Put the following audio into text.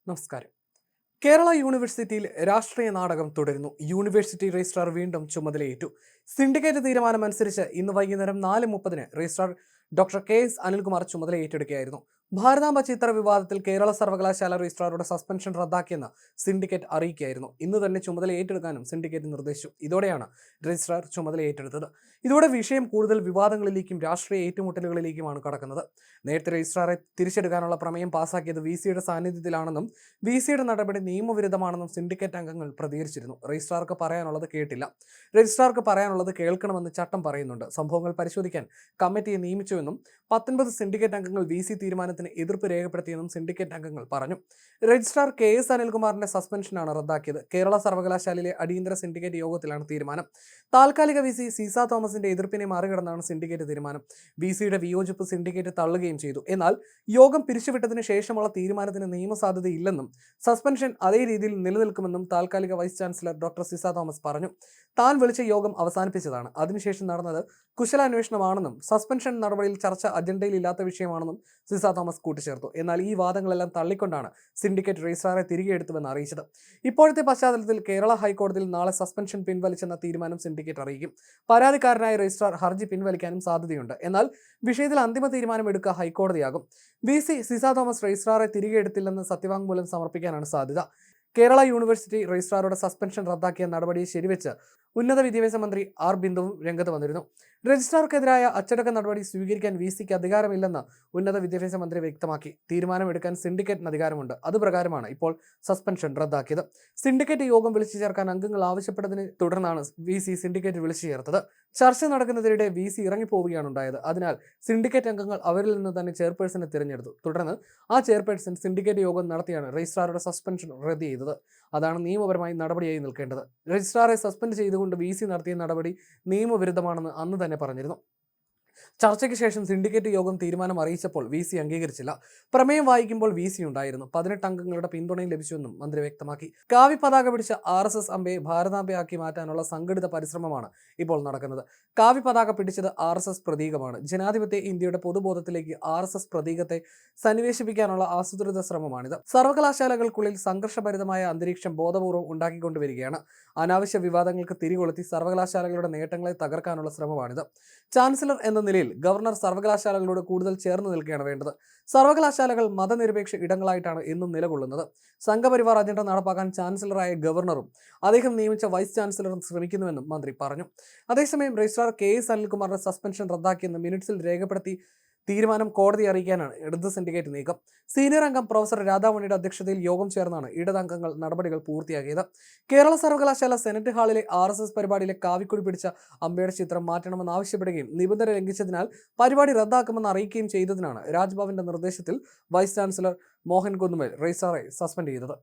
നമസ്കാരം. കേരള യൂണിവേഴ്സിറ്റിയിൽ രാഷ്ട്രീയ നാടകം തുടരുന്നു. യൂണിവേഴ്സിറ്റി രജിസ്ട്രാർ വീണ്ടും ചുമതലയേറ്റു. സിൻഡിക്കേറ്റ് തീരുമാനമനുസരിച്ച് ഇന്ന് വൈകുന്നേരം 4:30 രജിസ്ട്രാർ ഡോക്ടർ KS അനിൽകുമാർ ചുമതല ഏറ്റെടുക്കുകയായിരുന്നു. ഭാരതാംബ ചിത്ര വിവാദത്തിൽ കേരള സർവകലാശാല രജിസ്ട്രാറുടെ സസ്പെൻഷൻ റദ്ദാക്കിയെന്ന് സിൻഡിക്കേറ്റ് അറിയിക്കുകയായിരുന്നു. ഇന്ന് തന്നെ ചുമതല ഏറ്റെടുക്കാനും സിൻഡിക്കേറ്റ് നിർദ്ദേശിച്ചു. ഇതോടെയാണ് രജിസ്ട്രാർ ചുമതല ഏറ്റെടുത്തത്. ഇതോടെ വിഷയം കൂടുതൽ വിവാദങ്ങളിലേക്കും രാഷ്ട്രീയ ഏറ്റുമുട്ടലുകളിലേക്കുമാണ് കടക്കുന്നത്. നേരത്തെ രജിസ്ട്രാറെ തിരിച്ചെടുക്കാനുള്ള പ്രമേയം പാസാക്കിയത് VC-യുടെ സാന്നിധ്യത്തിലാണെന്നും VC-യുടെ നടപടി നിയമവിരുദ്ധമാണെന്നും സിൻഡിക്കേറ്റ് അംഗങ്ങൾ പ്രതികരിച്ചിരുന്നു. രജിസ്ട്രാർക്ക് പറയാനുള്ളത് കേട്ടില്ല, രജിസ്ട്രാർക്ക് പറയാനുള്ളത് കേൾക്കണമെന്ന് ചട്ടം പറയുന്നുണ്ട്. സംഭവങ്ങൾ പരിശോധിക്കാൻ കമ്മിറ്റിയെ നിയമിച്ചുവെന്നും 19 സിൻഡിക്കേറ്റ് അംഗങ്ങൾ VC തീരുമാനത്തിന് എതിർപ്പ് രേഖപ്പെടുത്തിയെന്നും സിൻഡിക്കേറ്റ് അംഗങ്ങൾ പറഞ്ഞു. രജിസ്ട്രാർ KS അനിൽകുമാറിന്റെ സസ്പെൻഷനാണ് റദ്ദാക്കിയത്. കേരള സർവകലാശാലയിലെ അടിയന്തര സിൻഡിക്കേറ്റ് യോഗത്തിലാണ് തീരുമാനം. താൽക്കാലിക VC സീസ തോമസിന്റെ എതിർപ്പിനെ മറികടന്നാണ് സിൻഡിക്കേറ്റ് തീരുമാനം. VC-യുടെ വിയോജിപ്പ് സിൻഡിക്കേറ്റ് തള്ളുകയും ചെയ്തു. എന്നാൽ യോഗം പിരിച്ചുവിട്ടതിന് ശേഷമുള്ള തീരുമാനത്തിന് നിയമസാധ്യതയില്ലെന്നും സസ്പെൻഷൻ അതേ രീതിയിൽ നിലനിൽക്കുമെന്നും താൽക്കാലിക വൈസ് ചാൻസലർ ഡോക്ടർ സീസ തോമസ് പറഞ്ഞു. താൻ വിളിച്ച യോഗം അവസാനിപ്പിച്ചതാണ്, അതിനുശേഷം നടന്നത് കുശലാന്വേഷണമാണെന്നും സസ്പെൻഷൻ നടപടിയിൽ ചർച്ച അജണ്ടയിൽ ഇല്ലാത്ത വിഷയമാണെന്നും സീസ തോമസ് കൂട്ടിച്ചേർത്തു. എന്നാൽ ഈ വാദങ്ങളെല്ലാം തള്ളിക്കൊണ്ടാണ് സിൻഡിക്കേറ്റ് രജിസ്ട്രാറെ തിരികെ എടുത്തുവെന്ന് അറിയിച്ചത്. ഇപ്പോഴത്തെ പശ്ചാത്തലത്തിൽ കേരള ഹൈക്കോടതിയിൽ നാളെ സസ്പെൻഷൻ പിൻവലിച്ചെന്ന തീരുമാനം സിൻഡിക്കേറ്റ് അറിയിക്കും. പരാതിക്കാരനായ രജിസ്ട്രാർ ഹർജി പിൻവലിക്കാനും സാധ്യതയുണ്ട്. എന്നാൽ വിഷയത്തിൽ അന്തിമ തീരുമാനം എടുക്കുക ഹൈക്കോടതിയാകും. VC സീസ തോമസ് രജിസ്ട്രാറെ തിരികെ എടുത്തില്ലെന്ന് സത്യവാങ്മൂലം സമർപ്പിക്കാനാണ് സാധ്യത. കേരള യൂണിവേഴ്സിറ്റി രജിസ്ട്രാറുടെ സസ്പെൻഷൻ റദ്ദാക്കിയ നടപടിയെ ശരിവെച്ച് ഉന്നത വിദ്യാഭ്യാസ മന്ത്രി R ബിന്ദുവും രംഗത്ത് വന്നിരുന്നു. രജിസ്ട്രാർക്കെതിരായ അച്ചടക്ക നടപടി സ്വീകരിക്കാൻ VC-ക്ക് അധികാരമില്ലെന്ന് ഉന്നത വിദ്യാഭ്യാസ മന്ത്രി വ്യക്തമാക്കി. തീരുമാനമെടുക്കാൻ സിൻഡിക്കേറ്റിന് അധികാരമുണ്ട്. അതുപ്രകാരമാണ് ഇപ്പോൾ സസ്പെൻഷൻ റദ്ദാക്കിയത്. സിൻഡിക്കേറ്റ് യോഗം വിളിച്ചു ചേർക്കാൻ അംഗങ്ങൾ ആവശ്യപ്പെട്ടതിനെ തുടർന്നാണ് VC സിൻഡിക്കേറ്റ് വിളിച്ചു ചേർത്തത്. ചർച്ച നടക്കുന്നതിനിടെ VC ഇറങ്ങിപ്പോവുകയാണ് ഉണ്ടായത്. അതിനാൽ സിൻഡിക്കേറ്റ് അംഗങ്ങൾ അവരിൽ നിന്ന് തന്നെ ചെയർപേഴ്സണെ തിരഞ്ഞെടുത്തു. തുടർന്ന് ആ ചെയർപേഴ്സൺ സിൻഡിക്കേറ്റ് യോഗം നടത്തിയാണ് രജിസ്ട്രാറുടെ സസ്പെൻഷൻ റദ്ദ് ചെയ്തത്. അതാണ് നിയമപരമായി നടപടിയായി നിൽക്കേണ്ടത്. രജിസ്ട്രാറെ സസ്പെൻഡ് ചെയ്തുകൊണ്ട് VC നടത്തിയ നടപടി നിയമവിരുദ്ധമാണെന്ന് അന്ന് തന്നെ പറഞ്ഞിരുന്നു. ചർച്ചയ്ക്ക് ശേഷം സിൻഡിക്കേറ്റ് യോഗം തീരുമാനം അറിയിച്ചപ്പോൾ VC അംഗീകരിച്ചില്ല. പ്രമേയം വായിക്കുമ്പോൾ VC ഉണ്ടായിരുന്നു. 18 അംഗങ്ങളുടെ പിന്തുണയും ലഭിച്ചുവെന്നും മന്ത്രി വ്യക്തമാക്കി. കാവി പതാക പിടിച്ച RSS അമ്പയെ ഭാരതാംബയാക്കി മാറ്റാനുള്ള സംഘടിത പരിശ്രമമാണ് ഇപ്പോൾ നടക്കുന്നത്. കാവി പതാക പിടിച്ചത് RSS പ്രതീകമാണ്. ജനാധിപത്യ ഇന്ത്യയുടെ പൊതുബോധത്തിലേക്ക് RSS പ്രതീകത്തെ സന്നിവേശിപ്പിക്കാനുള്ള ആസൂത്രിത ശ്രമമാണിത്. സർവകലാശാലകൾക്കുള്ളിൽ സംഘർഷഭരിതമായ അന്തരീക്ഷം ബോധപൂർവം ഉണ്ടാക്കിക്കൊണ്ടുവരികയാണ്. അനാവശ്യ വിവാദങ്ങൾക്ക് തിരികൊളുത്തി സർവകലാശാലകളുടെ നേട്ടങ്ങളെ തകർക്കാനുള്ള ശ്രമമാണിത്. ചാൻസലർ എന്ന നിലയിൽ ഗവർണർ സർവകലാശാലകളോട് കൂടുതൽ ചേർന്ന് നിൽക്കുകയാണ് വേണ്ടത്. സർവകലാശാലകൾ മതനിരപേക്ഷ ഇടങ്ങളായിട്ടാണ് എന്നും നിലകൊള്ളുന്നത്. സംഘപരിവാർ അജണ്ട നടപ്പാക്കാൻ ചാൻസലറായ ഗവർണറും അദ്ദേഹം നിയമിച്ച വൈസ് ചാൻസലറും ശ്രമിക്കുന്നുവെന്നും മന്ത്രി പറഞ്ഞു. അതേസമയം രജിസ്ട്രാർ KS അനിൽകുമാറിന്റെ സസ്പെൻഷൻ റദ്ദാക്കിയെന്ന് മിനിറ്റ്സിൽ രേഖപ്പെടുത്തി തീരുമാനം കോടതിയെ അറിയിക്കാനാണ് ഇടത് സിൻഡിക്കേറ്റ് നീക്കം. സീനിയർ അംഗം പ്രൊഫസർ രാധാമണിയുടെ അധ്യക്ഷതയിൽ യോഗം ചേർന്നാണ് ഇടതംഗങ്ങൾ നടപടികൾ പൂർത്തിയാക്കിയത്. കേരള സർവകലാശാല സെനറ്റ് ഹാളിലെ RSS പരിപാടിയിലെ കാവിക്കൊടി പിടിച്ച അമ്പയുടെ ചിത്രം മാറ്റണമെന്ന് ആവശ്യപ്പെടുകയും നിബന്ധന ലംഘിച്ചതിനാൽ പരിപാടി റദ്ദാക്കുമെന്ന് അറിയിക്കുകയും ചെയ്തതിനാണ് രാജ്ഭവന്റെ നിർദ്ദേശത്തിൽ വൈസ് ചാൻസലർ മോഹൻ കുന്നുമേൽ രജിസ്ട്രാറെ സസ്പെൻഡ് ചെയ്തത്.